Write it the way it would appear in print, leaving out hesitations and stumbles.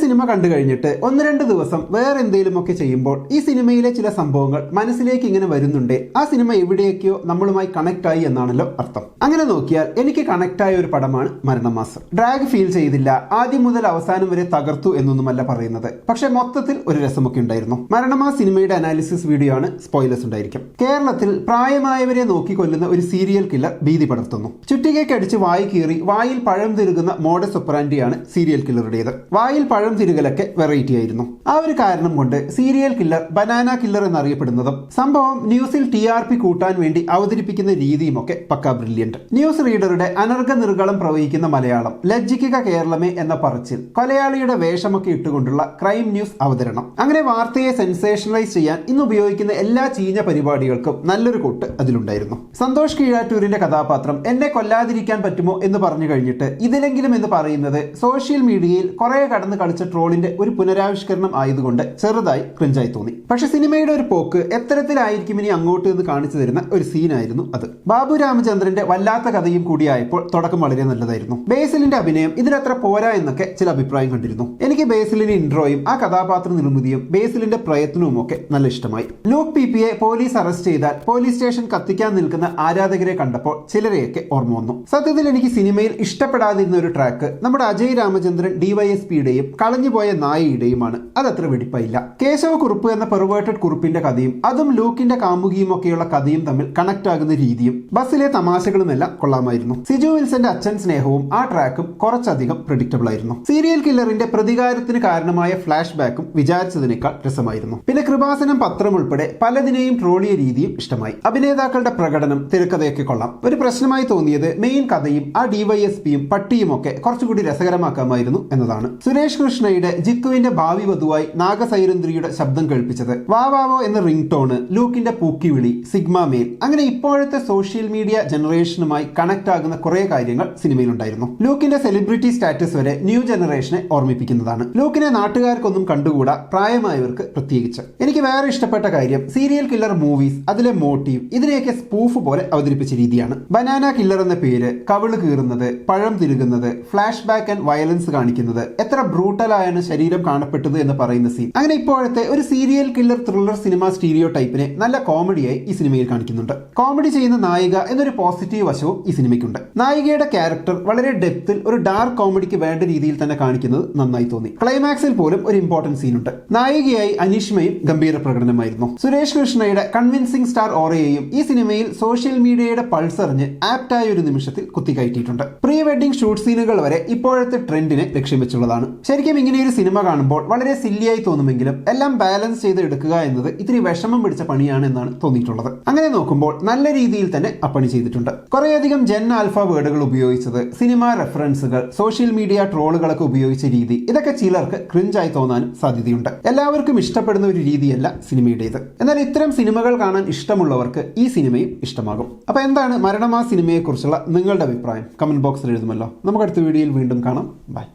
Cinema കണ്ടു കഴിഞ്ഞിട്ട് ഒന്ന് രണ്ട് ദിവസം വേറെ എന്തെങ്കിലുമൊക്കെ ചെയ്യുമ്പോൾ ഈ സിനിമയിലെ ചില സംഭവങ്ങൾ മനസ്സിലേക്ക് ഇങ്ങനെ വരുന്നുണ്ട്. ആ സിനിമ എവിടെയൊക്കെയോ നമ്മളുമായി കണക്ട് ആയി എന്നാണല്ലോ അർത്ഥം. അങ്ങനെ നോക്കിയാൽ എനിക്ക് കണക്ട് ആയ ഒരു പടമാണ് മരണമാസം. ഡ്രാഗ് ഫീൽ ചെയ്തില്ല, ആദ്യം മുതൽ അവസാനം വരെ തകർത്തു എന്നൊന്നുമല്ല പറയുന്നത്, പക്ഷെ മൊത്തത്തിൽ ഒരു രസമൊക്കെ ഉണ്ടായിരുന്നു. മരണമാ സിനിമയുടെ അനാലിസിസ് വീഡിയോ ആണ്, സ്പോയിലേഴ്സ് ഉണ്ടായിരിക്കും. കേരളത്തിൽ പ്രായമായവരെ നോക്കിക്കൊല്ലുന്ന ഒരു സീരിയൽ കില്ലർ ഭീതി പടർത്തുന്നു. ചുറ്റികയ്ക്കടിച്ച് വായി കീറി വായിൽ പഴം തിരുകുന്ന മോഡസ് ഒപ്പറാൻഡിയാണ് സീരിയൽ കില്ലറുടേത്. വായിൽ പഴം തിരുകലൊക്കെ വെറൈറ്റി ആയിരുന്നു. ആ ഒരു കാരണം കൊണ്ട് സീരിയൽ കില്ലർ ബനാന കില്ലർ എന്നറിയപ്പെടുന്നതും സംഭവം ന്യൂസിൽ TRP കൂട്ടാൻ വേണ്ടി അവതരിപ്പിക്കുന്ന രീതിയുമൊക്കെ പക്കാ ബ്രില്യന്റ്. ന്യൂസ് റീഡറുടെ അനർഘ നിർഗളം പ്രവഹിക്കുന്ന മലയാളം, ലജ്ജിക്കുക കേരളമേ എന്ന പറച്ചിൽ, കൊലയാളിയുടെ വേഷമൊക്കെ ഇട്ടുകൊണ്ടുള്ള ക്രൈം ന്യൂസ് അവതരണം, അങ്ങനെ വാർത്തയെ സെൻസേഷണലൈസ് ചെയ്യാൻ ഇന്ന് ഉപയോഗിക്കുന്ന എല്ലാ ചീഞ്ഞ പരിപാടികൾക്കും നല്ലൊരു കൂട്ട് അതിലുണ്ടായിരുന്നു. സന്തോഷ് കീഴാറ്റൂരിന്റെ കഥാപാത്രം എന്നെ കൊല്ലാതിരിക്കാൻ പറ്റുമോ എന്ന് പറഞ്ഞു കഴിഞ്ഞിട്ട് ഇതിലെങ്കിലും എന്ന് പറയുന്നത് സോഷ്യൽ മീഡിയയിൽ കുറെ കടന്ന് കളിച്ച ട്രോളിന്റെ ഒരു പുനരാവിഷ്കരണം ആയതുകൊണ്ട് ചെറുതായി ക്രിഞ്ചായി തോന്നി. പക്ഷെ സിനിമയുടെ ഒരു പോക്ക് എത്തരത്തിലായിരിക്കും ഇനി അങ്ങോട്ട് എന്ന് കാണിച്ചു തരുന്ന ഒരു സീനായിരുന്നു അത്. ബാബു രാമചന്ദ്രന്റെ വല്ലാത്ത കഥയും കൂടിയായപ്പോൾ തുടക്കം വളരെ നല്ലതായിരുന്നു. ബേസിലിന്റെ അഭിനയം ഇതിലത്ര പോരാ എന്നൊക്കെ ചില അഭിപ്രായം കണ്ടിരുന്നു. എനിക്ക് ബേസിലിന്റെ ഇൻട്രോയും ആ കഥാപാത്ര നിർമ്മിതിയും ബേസിലിന്റെ പ്രയത്നവും ഒക്കെ നല്ല ഇഷ്ടമായി. ലൂക്ക് PPയെ പോലീസ് അറസ്റ്റ് ചെയ്താൽ പോലീസ് സ്റ്റേഷൻ കത്തിക്കാൻ നിൽക്കുന്ന ആരാധകരെ കണ്ടപ്പോൾ ചിലരെയൊക്കെ ഓർമ്മ വന്നു. സത്യത്തിൽ എനിക്ക് സിനിമയിൽ ഇഷ്ടപ്പെടാതിരുന്ന ഒരു ട്രാക്ക് നമ്മുടെ അജയ് രാമചന്ദ്രൻ DYSPയുടെയും കളഞ്ഞുപോയ നായയുടെയുമാണ്. അതത്ര വെടിപ്പായില്ല. കേശവ കുറുപ്പ് എന്ന പെർവേർട്ടഡ് കുറുപ്പിന്റെ കഥയും അതും ലൂക്കിന്റെ കാമുകിയും ഒക്കെയുള്ള കഥയും തമ്മിൽ കണക്ട് ആകുന്ന രീതിയും ബസ്സിലെ തമാശകളുമെല്ലാം കൊള്ളാമായിരുന്നു. സിജു വിൽസന്റെ അച്ഛൻ സ്നേഹവും ആ ട്രാക്കും കുറച്ചധികം പ്രെഡിക്റ്റബിൾ ആയിരുന്നു. സീരിയൽ കില്ലറിന്റെ പ്രതികാരത്തിന് കാരണമായ ഫ്ലാഷ് ബാക്കും വിചാരിച്ചതിനേക്കാൾ രസമായിരുന്നു. പിന്നെ കൃപാസനം പത്രം ഉൾപ്പെടെ പലതിനെയും ട്രോളിയ രീതിയും ഇഷ്ടമായി. അഭിനേതാക്കളുടെ പ്രകടനം, തിരക്കഥയൊക്കെ കൊള്ളാം. ഒരു പ്രശ്നമായി തോന്നിയത് മെയിൻ കഥയും ആ DYSPയും പട്ടിയും ഒക്കെ കുറച്ചുകൂടി രസകരമാക്കാമായിരുന്നു എന്നതാണ്. സുരേഷ് കൃഷ്ണയുടെ ജിത്തുവിന്റെ ഭാവി വധുവായി നാഗസൈരന്ദ്രിയുടെ ശബ്ദം കേൾപ്പിച്ചത്, വാവാവോ എന്ന റിംഗ് ടോണ്, ലൂക്കിന്റെ പൂക്കി വിളി, സിഗ്മ മെയിൽ, അങ്ങനെ ഇപ്പോഴത്തെ സോഷ്യൽ മീഡിയ ജനറേഷനുമായി കണക്ട് ആകുന്ന കുറെ കാര്യങ്ങൾ സിനിമയിലുണ്ടായിരുന്നു. ലൂക്കിന്റെ സെലിബ്രിറ്റി സ്റ്റാറ്റസ് വരെ ന്യൂ ജനറേഷനെ ഓർമ്മിപ്പിക്കുന്നതാണ്. ലൂക്കിനെ നാട്ടുകാർക്കൊന്നും കണ്ടുകൂടാ, പ്രായമായവർക്ക് പ്രത്യേകിച്ച്. എനിക്ക് വേറെ ഇഷ്ടപ്പെട്ട കാര്യം സീരിയൽ കില്ലർ മൂവീസ്, അതിലെ മോട്ടീവ്, ഇതിനെയൊക്കെ സ്പൂഫ് പോലെ അവതരിപ്പിച്ച രീതിയാണ്. ബനാന കില്ലർ എന്ന പേര്, കവിള് കീറുന്നത്, പഴം തിരുകുന്നത്, ഫ്ലാഷ് ബാക്ക് ആൻഡ് വയലൻസ് കാണിക്കുന്നത്, എത്ര ബ്രൂട്ടലായാണ് ശരീരം കാണപ്പെട്ടത് എന്ന് പറയുന്ന സീൻ, അങ്ങനെ ഇപ്പോഴത്തെ ഒരു serial killer thriller cinema stereo ടൈപ്പിനെ നല്ല കോമഡിയായി ഈ സിനിമയിൽ കാണിക്കുന്നുണ്ട്. കോമഡി ചെയ്യുന്ന നായിക എന്നൊരു പോസിറ്റീവ് വശവും ഈ സിനിമയ്ക്കുണ്ട്. നായികയുടെ ക്യാരക്ടർ വളരെ ഡെപ്തിൽ ഒരു ഡാർക്ക് കോമഡിക്ക് വേണ്ട രീതിയിൽ തന്നെ കാണിക്കുന്നത് നന്നായി തോന്നി. ക്ലൈമാക്സിൽ പോലും ഒരു ഇമ്പോർട്ടന്റ് സീനുണ്ട്. നായികയായി അനീഷ്മയും ഗംഭീര പ്രകടനമായിരുന്നു. സുരേഷ് കൃഷ്ണയുടെ കൺവിൻസിംഗ് സ്റ്റാർ ഓറയെയും ഈ സിനിമയിൽ സോഷ്യൽ മീഡിയയുടെ പൾസറിഞ്ഞ് ആപ്റ്റായ ഒരു നിമിഷത്തിൽ കുത്തിക്കയറ്റിയിട്ടുണ്ട്. പ്രീ വെഡിംഗ് ഷൂട്ട് സീനുകൾ വരെ ഇപ്പോഴത്തെ ട്രെൻഡിനെ ലക്ഷ്യം വെച്ചുള്ളതാണ്. ശരിക്കും ഇങ്ങനെയൊരു സിനിമ കാണുമ്പോൾ വളരെ സില്ലിയായി തോന്നുമെങ്കിലും എല്ലാം ബാലൻസ് ചെയ്ത് എടുക്കുക എന്നത് ഇത്തിരി വിഷമം പിടിച്ച പണിയാണ് എന്നാണ് തോന്നിയിട്ടുള്ളത്. അങ്ങനെ നോക്കുമ്പോൾ നല്ല രീതിയിൽ തന്നെ അപ്പണി ചെയ്തിട്ടുണ്ട്. കുറേയധികം ജെൻ ആൽഫ വേർഡുകൾ ഉപയോഗിച്ചത്, സിനിമ റെഫറൻസുകൾ, സോഷ്യൽ മീഡിയ ട്രോളുകളൊക്കെ ഉപയോഗിച്ച രീതി, ഇതൊക്കെ ചിലർക്ക് ക്രിഞ്ചായി തോന്നാനും സാധ്യതയുണ്ട്. എല്ലാവർക്കും ഇഷ്ടപ്പെടുന്ന ഒരു രീതിയല്ല സിനിമയുടേത്. എന്നാൽ ഇത്തരം സിനിമകൾ കാണാൻ ഇഷ്ടമുള്ളവർക്ക് ഈ സിനിമയും ഇഷ്ടമാകും. അപ്പൊ എന്താണ് മരണമാ സിനിമയെ കുറിച്ചുള്ള നിങ്ങളുടെ അഭിപ്രായം? കമന്റ് ബോക്സിൽ എഴുതുമല്ലോ. നമുക്ക് അടുത്ത വീഡിയോയിൽ വീണ്ടും കാണാം. ബൈ.